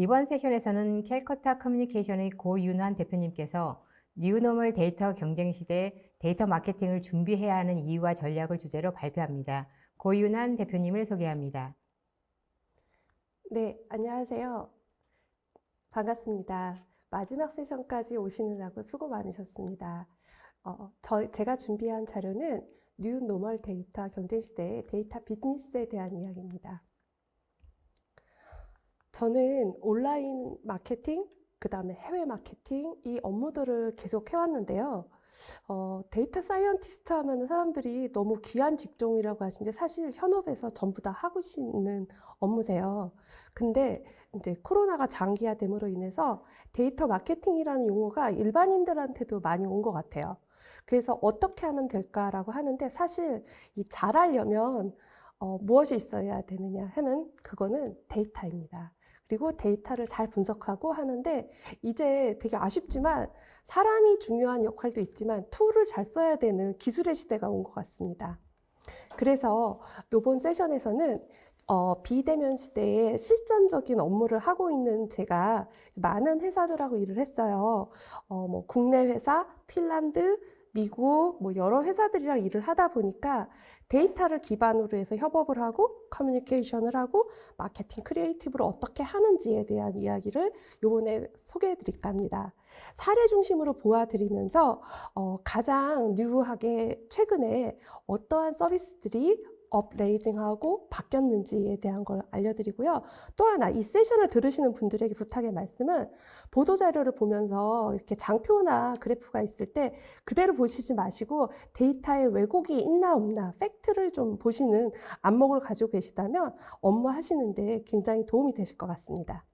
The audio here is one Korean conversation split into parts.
이번 세션에서는 캘커타 커뮤니케이션의 고윤환 대표님께서 뉴노멀 데이터 경쟁 시대 데이터 마케팅을 준비해야 하는 이유와 전략을 주제로 발표합니다. 고윤환 대표님을 소개합니다. 네, 안녕하세요. 반갑습니다. 마지막 세션까지 오시느라고 수고 많으셨습니다. 제가 준비한 자료는 뉴 노멀 데이터 경쟁 시대의 데이터 비즈니스에 대한 이야기입니다. 저는 온라인 마케팅, 그 다음에 해외 마케팅 이 업무들을 계속 해왔는데요. 데이터 사이언티스트 하면 사람들이 너무 귀한 직종이라고 하시는데 사실 현업에서 전부 다 하고 있는 업무세요. 근데 이제 코로나가 장기화됨으로 인해서 데이터 마케팅이라는 용어가 일반인들한테도 많이 온 것 같아요. 그래서 어떻게 하면 될까라고 하는데 사실 이 잘하려면 무엇이 있어야 되느냐 하면 그거는 데이터입니다. 그리고 데이터를 잘 분석하고 하는데 이제 되게 아쉽지만 사람이 중요한 역할도 있지만 툴을 잘 써야 되는 기술의 시대가 온 것 같습니다. 그래서 이번 세션에서는 비대면 시대에 실전적인 업무를 하고 있는 제가 많은 회사들하고 일을 했어요. 뭐 국내 회사, 핀란드, 미국 뭐 여러 회사들이랑 일을 하다 보니까 데이터를 기반으로 해서 협업을 하고 커뮤니케이션을 하고 마케팅 크리에이티브를 어떻게 하는지에 대한 이야기를 이번에 소개해 드릴까 합니다. 사례 중심으로 보아드리면서 가장 뉴하게 최근에 어떠한 서비스들이 업레이징하고 바뀌었는지에 대한 걸 알려드리고요. 또 하나 이 세션을 들으시는 분들에게 부탁의 말씀은 보도자료를 보면서 이렇게 장표나 그래프가 있을 때 그대로 보시지 마시고 데이터에 왜곡이 있나 없나 팩트를 좀 보시는 안목을 가지고 계시다면 업무하시는데 굉장히 도움이 되실 것 같습니다.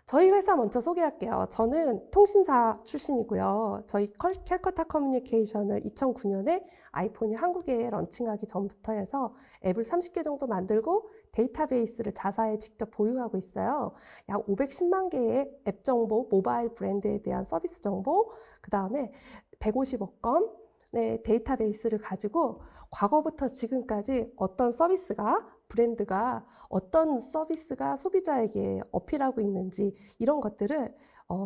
저희 회사 먼저 소개할게요. 저는 통신사 출신이고요. 저희 캘커타 커뮤니케이션을 2009년에 아이폰이 한국에 런칭하기 전부터 해서 앱을 30개 정도 만들고 데이터베이스를 자사에 직접 보유하고 있어요. 약 510만 개의 앱 정보, 모바일 브랜드에 대한 서비스 정보, 그 다음에 150억 건의 데이터베이스를 가지고 과거부터 지금까지 어떤 서비스가 브랜드가 어떤 서비스가 소비자에게 어필하고 있는지 이런 것들을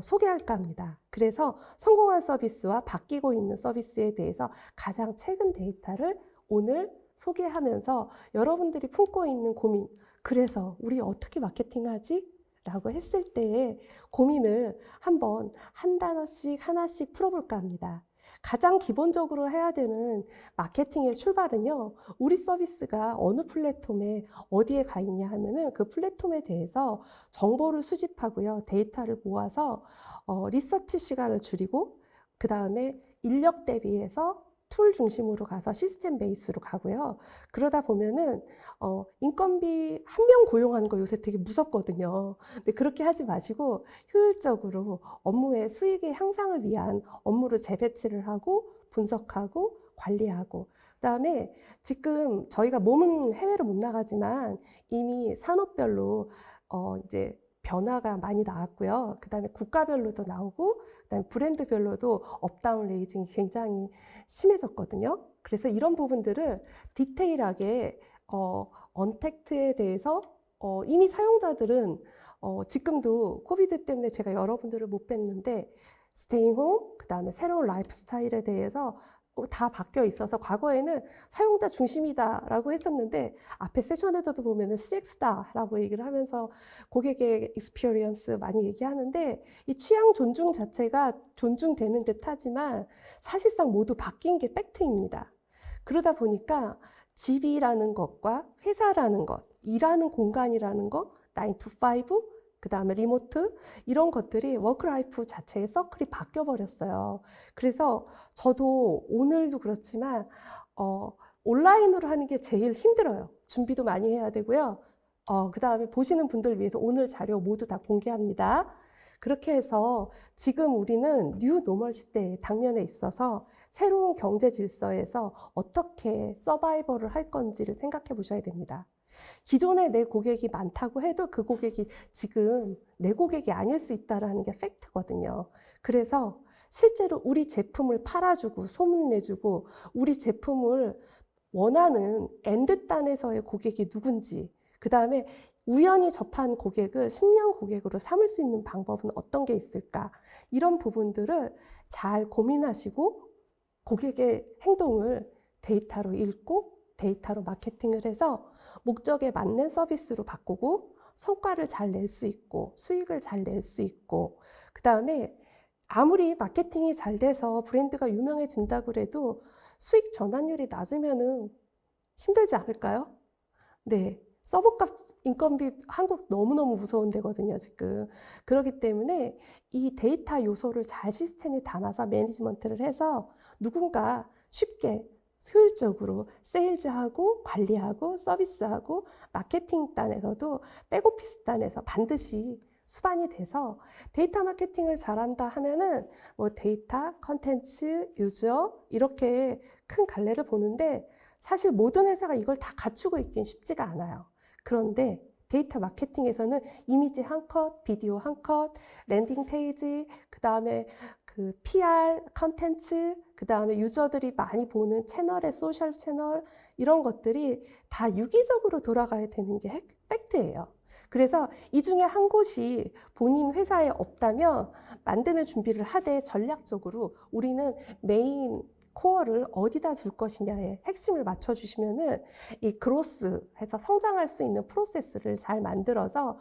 소개할까 합니다. 그래서 성공한 서비스와 바뀌고 있는 서비스에 대해서 가장 최근 데이터를 오늘 소개하면서 여러분들이 품고 있는 고민, 그래서 우리 어떻게 마케팅하지? 라고 했을 때의 고민을 한번 한 단어씩 하나씩 풀어볼까 합니다. 가장 기본적으로 해야 되는 마케팅의 출발은요, 우리 서비스가 어느 플랫폼에 어디에 가 있냐 하면은 그 플랫폼에 대해서 정보를 수집하고요, 데이터를 모아서 리서치 시간을 줄이고, 그 다음에 인력 대비해서 툴 중심으로 가서 시스템 베이스로 가고요. 그러다 보면은 인건비 한 명 고용하는 거 요새 되게 무섭거든요. 근데 그렇게 하지 마시고 효율적으로 업무의 수익의 향상을 위한 업무를 재배치를 하고 분석하고 관리하고 그다음에 지금 저희가 몸은 해외로 못 나가지만 이미 산업별로 이제 변화가 많이 나왔고요. 그 다음에 국가별로도 나오고, 그 다음에 브랜드별로도 업다운 레이징이 굉장히 심해졌거든요. 그래서 이런 부분들을 디테일하게 언택트에 대해서 이미 사용자들은 지금도 코비드 때문에 제가 여러분들을 못 뵀는데 스테잉 홈, 그 다음에 새로운 라이프 스타일에 대해서 다 바뀌어 있어서 과거에는 사용자 중심이다라고 했었는데 앞에 세션에서도 보면은 CX다라고 얘기를 하면서 고객의 익스피리언스 많이 얘기하는데 이 취향 존중 자체가 존중되는 듯 하지만 사실상 모두 바뀐 게 팩트입니다. 그러다 보니까 집이라는 것과 회사라는 것, 일하는 공간이라는 것, 9 to 5, 그 다음에 리모트 이런 것들이 워크라이프 자체의 서클이 바뀌어 버렸어요. 그래서 저도 오늘도 그렇지만 온라인으로 하는 게 제일 힘들어요. 준비도 많이 해야 되고요. 그 다음에 보시는 분들 위해서 오늘 자료 모두 다 공개합니다. 그렇게 해서 지금 우리는 뉴 노멀 시대의 당면에 있어서 새로운 경제 질서에서 어떻게 서바이벌을 할 건지를 생각해 보셔야 됩니다. 기존에 내 고객이 많다고 해도 그 고객이 지금 내 고객이 아닐 수 있다는 게 팩트거든요. 그래서 실제로 우리 제품을 팔아주고 소문내주고 우리 제품을 원하는 엔드단에서의 고객이 누군지 그 다음에 우연히 접한 고객을 10년 고객으로 삼을 수 있는 방법은 어떤 게 있을까? 이런 부분들을 잘 고민하시고 고객의 행동을 데이터로 읽고 데이터로 마케팅을 해서 목적에 맞는 서비스로 바꾸고 성과를 잘 낼 수 있고 수익을 잘 낼 수 있고 그 다음에 아무리 마케팅이 잘 돼서 브랜드가 유명해진다고 해도 수익 전환율이 낮으면은 힘들지 않을까요? 네, 서브값 인건비 한국 너무너무 무서운 데거든요, 지금. 그렇기 때문에 이 데이터 요소를 잘 시스템에 담아서 매니지먼트를 해서 누군가 쉽게 효율적으로 세일즈하고 관리하고 서비스하고 마케팅 단에서도 백오피스 단에서 반드시 수반이 돼서 데이터 마케팅을 잘한다 하면은 뭐 데이터, 컨텐츠, 유저 이렇게 큰 갈래를 보는데 사실 모든 회사가 이걸 다 갖추고 있긴 쉽지가 않아요. 그런데 데이터 마케팅에서는 이미지 한 컷, 비디오 한 컷, 랜딩 페이지, 그 다음에 그 PR, 컨텐츠, 그 다음에 유저들이 많이 보는 채널의 소셜 채널 이런 것들이 다 유기적으로 돌아가야 되는 게 팩트예요. 그래서 이 중에 한 곳이 본인 회사에 없다면 만드는 준비를 하되 전략적으로 우리는 메인 코어를 어디다 둘 것이냐에 핵심을 맞춰주시면은 이 그로스 해서 성장할 수 있는 프로세스를 잘 만들어서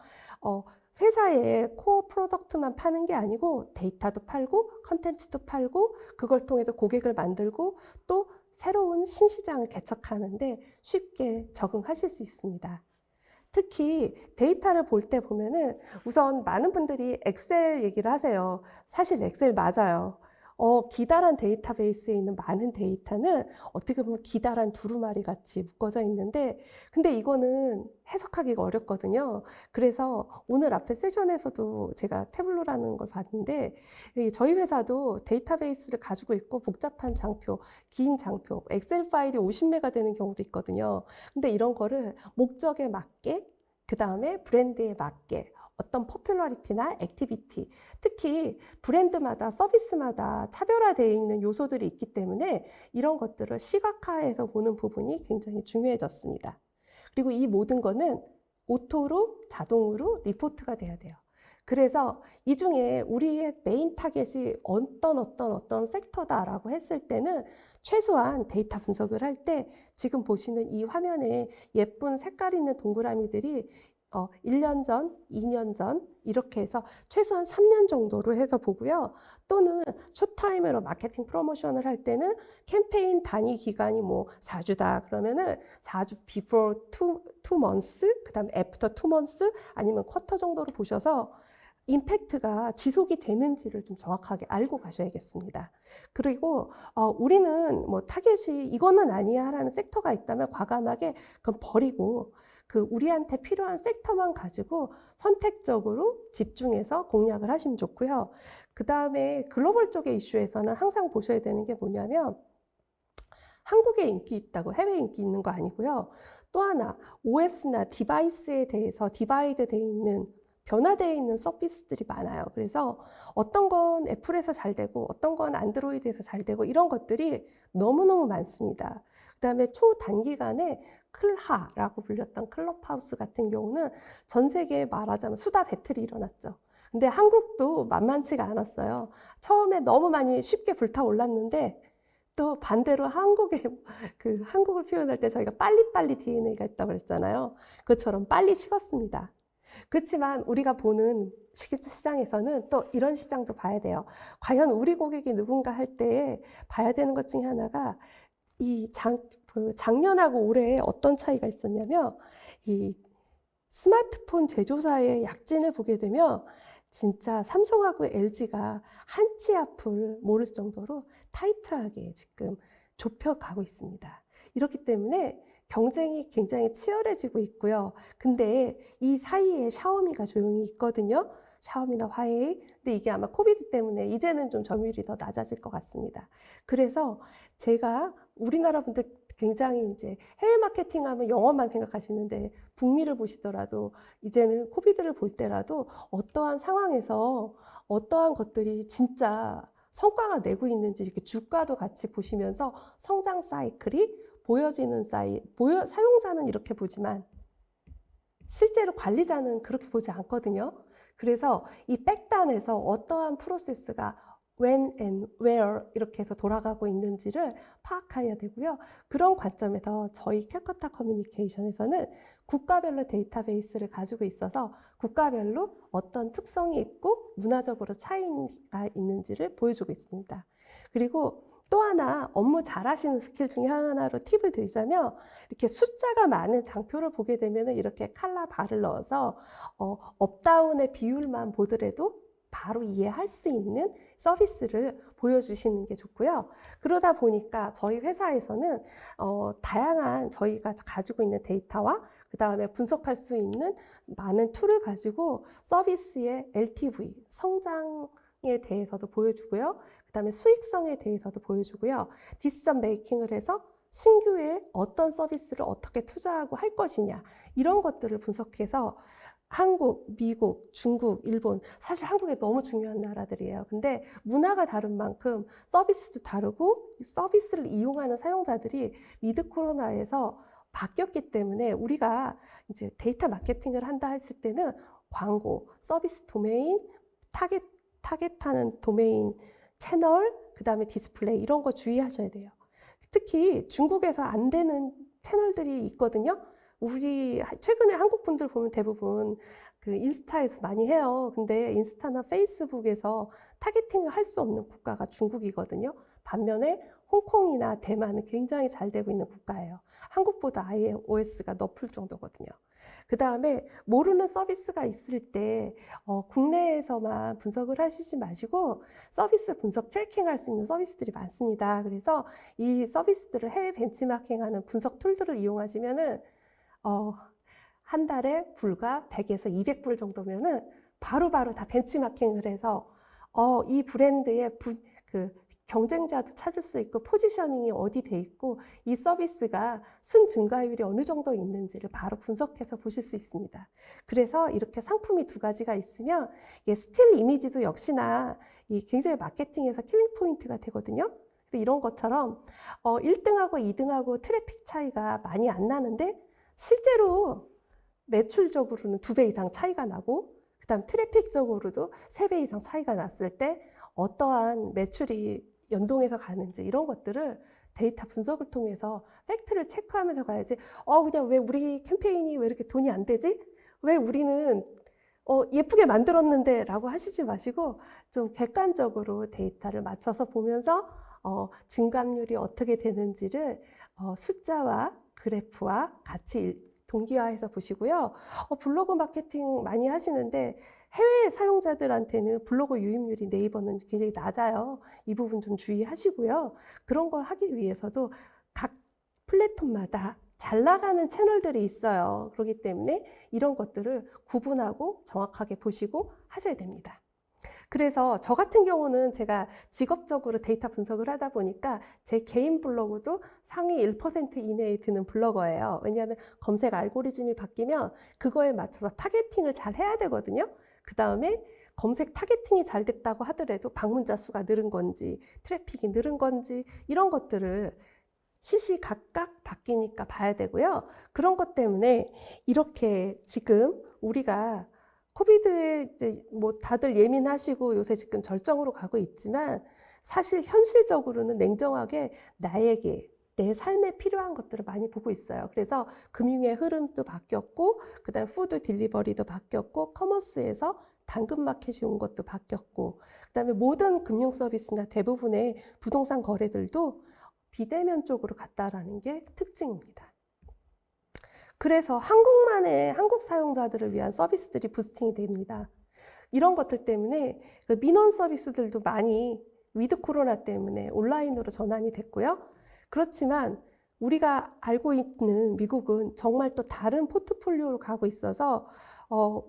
회사의 코어 프로덕트만 파는 게 아니고 데이터도 팔고 컨텐츠도 팔고 그걸 통해서 고객을 만들고 또 새로운 신시장을 개척하는데 쉽게 적응하실 수 있습니다. 특히 데이터를 볼 때 보면은 우선 많은 분들이 엑셀 얘기를 하세요. 사실 엑셀 맞아요. 기다란 데이터베이스에 있는 많은 데이터는 어떻게 보면 기다란 두루마리 같이 묶어져 있는데 근데 이거는 해석하기가 어렵거든요. 그래서 오늘 앞에 세션에서도 제가 태블로라는 걸 봤는데 저희 회사도 데이터베이스를 가지고 있고 복잡한 장표, 긴 장표, 엑셀 파일이 50메가 되는 경우도 있거든요. 근데 이런 거를 목적에 맞게 그 다음에 브랜드에 맞게 어떤 포퓰러리티나 액티비티, 특히 브랜드마다 서비스마다 차별화되어 있는 요소들이 있기 때문에 이런 것들을 시각화해서 보는 부분이 굉장히 중요해졌습니다. 그리고 이 모든 거는 오토로 자동으로 리포트가 돼야 돼요. 그래서 이 중에 우리의 메인 타겟이 어떤 섹터다라고 했을 때는 최소한 데이터 분석을 할 때 지금 보시는 이 화면에 예쁜 색깔 있는 동그라미들이 1년 전, 2년 전 이렇게 해서 최소한 3년 정도로 해서 보고요. 또는 숏타임으로 마케팅 프로모션을 할 때는 캠페인 단위 기간이 뭐 4주다 그러면은 4주 before 2 months, 그 다음에 after 2 months 아니면 쿼터 정도로 보셔서 임팩트가 지속이 되는지를 좀 정확하게 알고 가셔야겠습니다. 그리고 우리는 뭐 타겟이 이거는 아니야 라는 섹터가 있다면 과감하게 그건 버리고 그 우리한테 필요한 섹터만 가지고 선택적으로 집중해서 공략을 하시면 좋고요. 그 다음에 글로벌 쪽의 이슈에서는 항상 보셔야 되는 게 뭐냐면 한국에 인기 있다고 해외에 인기 있는 거 아니고요. 또 하나 OS나 디바이스에 대해서 디바이드 돼 있는 변화되어 있는 서비스들이 많아요. 그래서 어떤 건 애플에서 잘 되고 어떤 건 안드로이드에서 잘 되고 이런 것들이 너무너무 많습니다. 그 다음에 초단기간에 클하라고 불렸던 클럽하우스 같은 경우는 전 세계에 말하자면 수다 배틀이 일어났죠. 근데 한국도 만만치가 않았어요. 처음에 너무 많이 쉽게 불타올랐는데 또 반대로 한국을 표현할 때 저희가 빨리빨리 DNA가 있다고 그랬잖아요. 그것처럼 빨리 식었습니다. 그렇지만 우리가 보는 시장에서는 또 이런 시장도 봐야 돼요. 과연 우리 고객이 누군가 할 때 봐야 되는 것 중에 하나가 작년하고 올해 어떤 차이가 있었냐면 이 스마트폰 제조사의 약진을 보게 되면 진짜 삼성하고 LG가 한 치 앞을 모를 정도로 타이트하게 지금 좁혀가고 있습니다. 이렇기 때문에 경쟁이 굉장히 치열해지고 있고요. 근데 이 사이에 샤오미가 조용히 있거든요. 샤오미나 화웨이. 근데 이게 아마 코비드 때문에 이제는 좀 점유율이 더 낮아질 것 같습니다. 그래서 제가 우리나라 분들 굉장히 이제 해외 마케팅 하면 영어만 생각하시는데 북미를 보시더라도 이제는 코비드를 볼 때라도 어떠한 상황에서 어떠한 것들이 진짜 성과가 내고 있는지 이렇게 주가도 같이 보시면서 성장 사이클이 보여지는 사이클, 사용자는 이렇게 보지만 실제로 관리자는 그렇게 보지 않거든요. 그래서 이 백단에서 어떠한 프로세스가 when and where 이렇게 해서 돌아가고 있는지를 파악해야 되고요. 그런 관점에서 저희 캘커타 커뮤니케이션에서는 국가별로 데이터베이스를 가지고 있어서 국가별로 어떤 특성이 있고 문화적으로 차이가 있는지를 보여주고 있습니다. 그리고 또 하나 업무 잘하시는 스킬 중에 하나로 팁을 드리자면 이렇게 숫자가 많은 장표를 보게 되면 이렇게 칼라 바를 넣어서 업다운의 비율만 보더라도 바로 이해할 수 있는 서비스를 보여주시는 게 좋고요. 그러다 보니까 저희 회사에서는 다양한 저희가 가지고 있는 데이터와 그 다음에 분석할 수 있는 많은 툴을 가지고 서비스의 LTV, 성장에 대해서도 보여주고요. 그 다음에 수익성에 대해서도 보여주고요. 디시전 메이킹을 해서 신규에 어떤 서비스를 어떻게 투자하고 할 것이냐 이런 것들을 분석해서 한국, 미국, 중국, 일본 사실 한국에 너무 중요한 나라들이에요. 근데 문화가 다른 만큼 서비스도 다르고 서비스를 이용하는 사용자들이 위드 코로나에서 바뀌었기 때문에 우리가 이제 데이터 마케팅을 한다 했을 때는 광고, 서비스 도메인, 타겟하는 도메인, 채널, 그 다음에 디스플레이 이런 거 주의하셔야 돼요. 특히 중국에서 안 되는 채널들이 있거든요. 우리 최근에 한국 분들 보면 대부분 그 인스타에서 많이 해요. 근데 인스타나 페이스북에서 타겟팅을 할 수 없는 국가가 중국이거든요. 반면에 홍콩이나 대만은 굉장히 잘 되고 있는 국가예요. 한국보다 iOS가 높을 정도거든요. 그 다음에 모르는 서비스가 있을 때 국내에서만 분석을 하시지 마시고 서비스 분석 트래킹할 수 있는 서비스들이 많습니다. 그래서 이 서비스들을 해외 벤치마킹하는 분석 툴들을 이용하시면은 한 달에 불과 100에서 200불 정도면은 바로바로 다 벤치마킹을 해서 이 브랜드의 경쟁자도 찾을 수 있고 포지셔닝이 어디 돼 있고 이 서비스가 순 증가율이 어느 정도 있는지를 바로 분석해서 보실 수 있습니다. 그래서 이렇게 상품이 두 가지가 있으면 스틸 이미지도 역시나 굉장히 마케팅에서 킬링 포인트가 되거든요. 그래서 이런 것처럼 1등하고 2등하고 트래픽 차이가 많이 안 나는데 실제로 매출적으로는 2배 이상 차이가 나고 그 다음 트래픽적으로도 3배 이상 차이가 났을 때 어떠한 매출이 연동해서 가는지 이런 것들을 데이터 분석을 통해서 팩트를 체크하면서 가야지 그냥 왜 우리 캠페인이 왜 이렇게 돈이 안 되지? 왜 우리는 예쁘게 만들었는데 라고 하시지 마시고 좀 객관적으로 데이터를 맞춰서 보면서 증감률이 어떻게 되는지를 숫자와 그래프와 같이 동기화해서 보시고요. 블로그 마케팅 많이 하시는데 해외 사용자들한테는 블로그 유입률이 네이버는 굉장히 낮아요. 이 부분 좀 주의하시고요. 그런 걸 하기 위해서도 각 플랫폼마다 잘 나가는 채널들이 있어요. 그렇기 때문에 이런 것들을 구분하고 정확하게 보시고 하셔야 됩니다. 그래서 저 같은 경우는 제가 직업적으로 데이터 분석을 하다 보니까 제 개인 블로그도 상위 1% 이내에 드는 블로거예요. 왜냐하면 검색 알고리즘이 바뀌면 그거에 맞춰서 타겟팅을 잘 해야 되거든요. 그 다음에 검색 타겟팅이 잘 됐다고 하더라도 방문자 수가 늘은 건지 트래픽이 늘은 건지 이런 것들을 시시각각 바뀌니까 봐야 되고요. 그런 것 때문에 이렇게 지금 우리가 코비드에 이제 뭐 다들 예민하시고 요새 지금 절정으로 가고 있지만 사실 현실적으로는 냉정하게 나에게 내 삶에 필요한 것들을 많이 보고 있어요. 그래서 금융의 흐름도 바뀌었고 그다음 푸드 딜리버리도 바뀌었고 커머스에서 당근마켓이 온 것도 바뀌었고 그다음에 모든 금융 서비스나 대부분의 부동산 거래들도 비대면 쪽으로 갔다라는 게 특징입니다. 그래서 한국 사용자들을 위한 서비스들이 부스팅이 됩니다. 이런 것들 때문에 그 민원 서비스들도 많이 위드 코로나 때문에 온라인으로 전환이 됐고요. 그렇지만 우리가 알고 있는 미국은 정말 또 다른 포트폴리오로 가고 있어서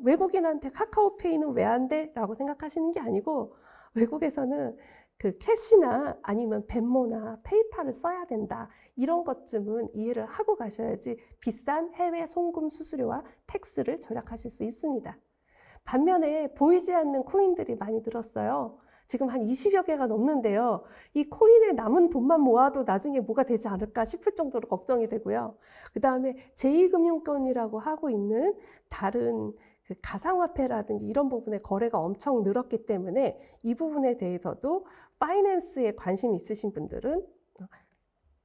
외국인한테 카카오페이는 왜 안 돼? 라고 생각하시는 게 아니고 외국에서는 그 캐시나 아니면 벤모나 페이팔을 써야 된다. 이런 것쯤은 이해를 하고 가셔야지 비싼 해외 송금 수수료와 텍스를 절약하실 수 있습니다. 반면에 보이지 않는 코인들이 많이 늘었어요. 지금 한 20여 개가 넘는데요. 이 코인에 남은 돈만 모아도 나중에 뭐가 되지 않을까 싶을 정도로 걱정이 되고요. 그 다음에 제2금융권이라고 하고 있는 다른 그 가상화폐라든지 이런 부분의 거래가 엄청 늘었기 때문에 이 부분에 대해서도 파이낸스에 관심 있으신 분들은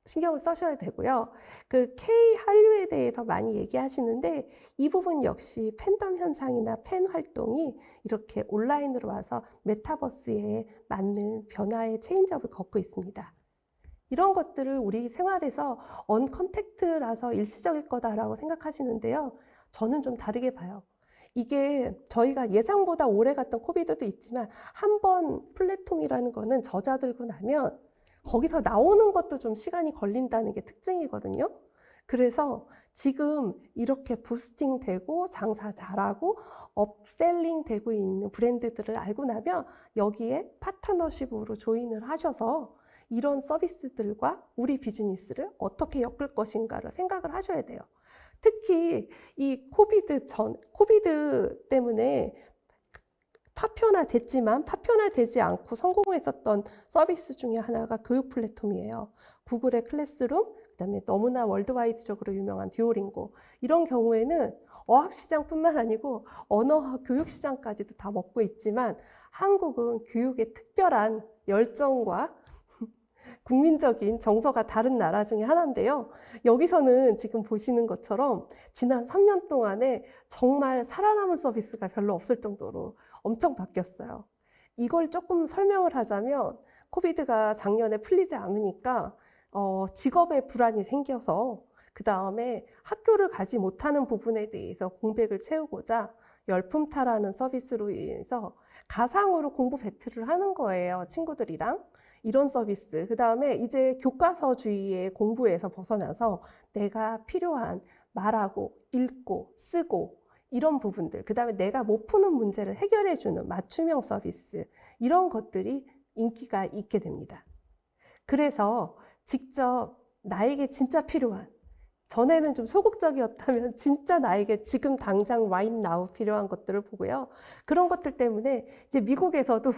신경을 써셔야 되고요. 그 K 한류에 대해서 많이 얘기하시는데 이 부분 역시 팬덤 현상이나 팬 활동이 이렇게 온라인으로 와서 메타버스에 맞는 변화의 체인지업을 걷고 있습니다. 이런 것들을 우리 생활에서 언컨택트라서 일시적일 거다라고 생각하시는데요. 저는 좀 다르게 봐요. 이게 저희가 예상보다 오래 갔던 코비드도 있지만 한 번 플랫폼이라는 거는 젖어들고 나면 거기서 나오는 것도 좀 시간이 걸린다는 게 특징이거든요. 그래서 지금 이렇게 부스팅 되고 장사 잘하고 업셀링 되고 있는 브랜드들을 알고 나면 여기에 파트너십으로 조인을 하셔서 이런 서비스들과 우리 비즈니스를 어떻게 엮을 것인가를 생각을 하셔야 돼요. 특히 이 코비드 때문에 파편화됐지만 파편화되지 않고 성공했었던 서비스 중에 하나가 교육 플랫폼이에요. 구글의 클래스룸, 그다음에 너무나 월드와이드적으로 유명한 듀오링고 이런 경우에는 어학시장뿐만 아니고 언어 교육시장까지도 다 먹고 있지만 한국은 교육에 특별한 열정과 국민적인 정서가 다른 나라 중에 하나인데요. 여기서는 지금 보시는 것처럼 지난 3년 동안에 정말 살아남은 서비스가 별로 없을 정도로 엄청 바뀌었어요. 이걸 조금 설명을 하자면 코비드가 작년에 풀리지 않으니까 직업에 불안이 생겨서 그 다음에 학교를 가지 못하는 부분에 대해서 공백을 채우고자 열품타라는 서비스로 인해서 가상으로 공부 배틀을 하는 거예요. 친구들이랑. 이런 서비스. 그 다음에 이제 교과서주의의 공부에서 벗어나서 내가 필요한 말하고 읽고 쓰고 이런 부분들. 그 다음에 내가 못 푸는 문제를 해결해주는 맞춤형 서비스. 이런 것들이 인기가 있게 됩니다. 그래서 직접 나에게 진짜 필요한 전에는 좀 소극적이었다면 진짜 나에게 지금 당장 right now 필요한 것들을 보고요. 그런 것들 때문에 이제 미국에서도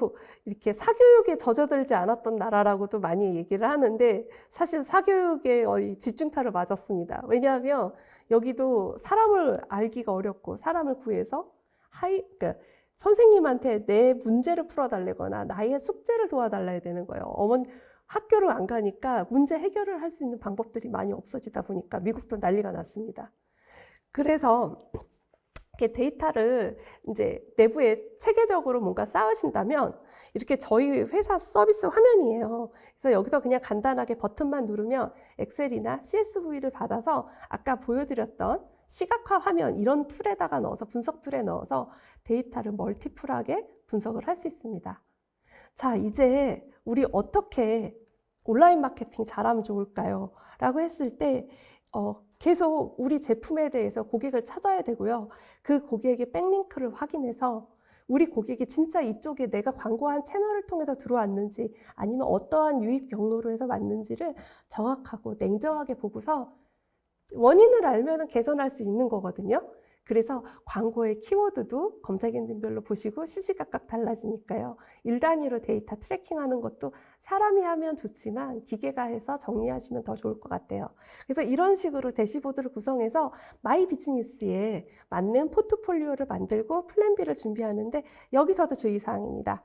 이렇게 사교육에 젖어들지 않았던 나라라고도 많이 얘기를 하는데 사실 사교육에 집중타를 맞았습니다. 왜냐하면 여기도 사람을 알기가 어렵고 사람을 구해서 그러니까 선생님한테 내 문제를 풀어달라거나 나의 숙제를 도와달라야 되는 거예요. 학교를 안 가니까 문제 해결을 할 수 있는 방법들이 많이 없어지다 보니까 미국도 난리가 났습니다. 그래서 이렇게 데이터를 이제 내부에 체계적으로 뭔가 쌓으신다면 이렇게 저희 회사 서비스 화면이에요. 그래서 여기서 그냥 간단하게 버튼만 누르면 엑셀이나 CSV를 받아서 아까 보여드렸던 시각화 화면 이런 툴에다가 넣어서 분석 툴에 넣어서 데이터를 멀티플하게 분석을 할 수 있습니다. 자, 이제 우리 어떻게 온라인 마케팅 잘하면 좋을까요? 라고 했을 때 계속 우리 제품에 대해서 고객을 찾아야 되고요. 그 고객의 백링크를 확인해서 우리 고객이 진짜 이쪽에 내가 광고한 채널을 통해서 들어왔는지 아니면 어떠한 유입 경로로 해서 왔는지를 정확하고 냉정하게 보고서 원인을 알면 개선할 수 있는 거거든요. 그래서 광고의 키워드도 검색 엔진별로 보시고 시시각각 달라지니까요. 1단위로 데이터 트래킹하는 것도 사람이 하면 좋지만 기계가 해서 정리하시면 더 좋을 것 같아요. 그래서 이런 식으로 대시보드를 구성해서 마이 비즈니스에 맞는 포트폴리오를 만들고 플랜 B를 준비하는데 여기서도 주의사항입니다.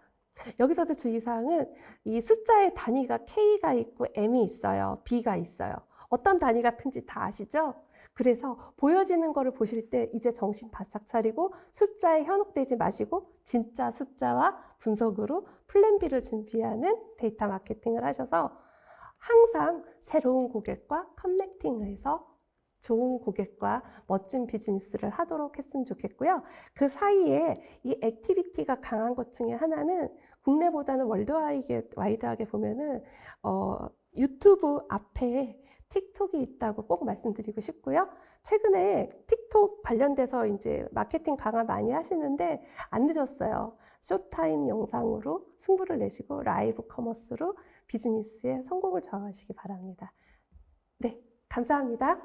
여기서도 주의사항은 이 숫자의 단위가 K가 있고 M이 있어요. B가 있어요. 어떤 단위가 큰지 다 아시죠? 그래서 보여지는 거를 보실 때 이제 정신 바싹 차리고 숫자에 현혹되지 마시고 진짜 숫자와 분석으로 플랜 B를 준비하는 데이터 마케팅을 하셔서 항상 새로운 고객과 커넥팅해서 좋은 고객과 멋진 비즈니스를 하도록 했으면 좋겠고요. 그 사이에 이 액티비티가 강한 것 중에 하나는 국내보다는 월드와이드하게 보면은 유튜브 앞에 틱톡이 있다고 꼭 말씀드리고 싶고요. 최근에 틱톡 관련돼서 이제 마케팅 강화 많이 하시는데 안 늦었어요. 쇼타임 영상으로 승부를 내시고 라이브 커머스로 비즈니스에 성공을 저하시기 바랍니다. 네, 감사합니다.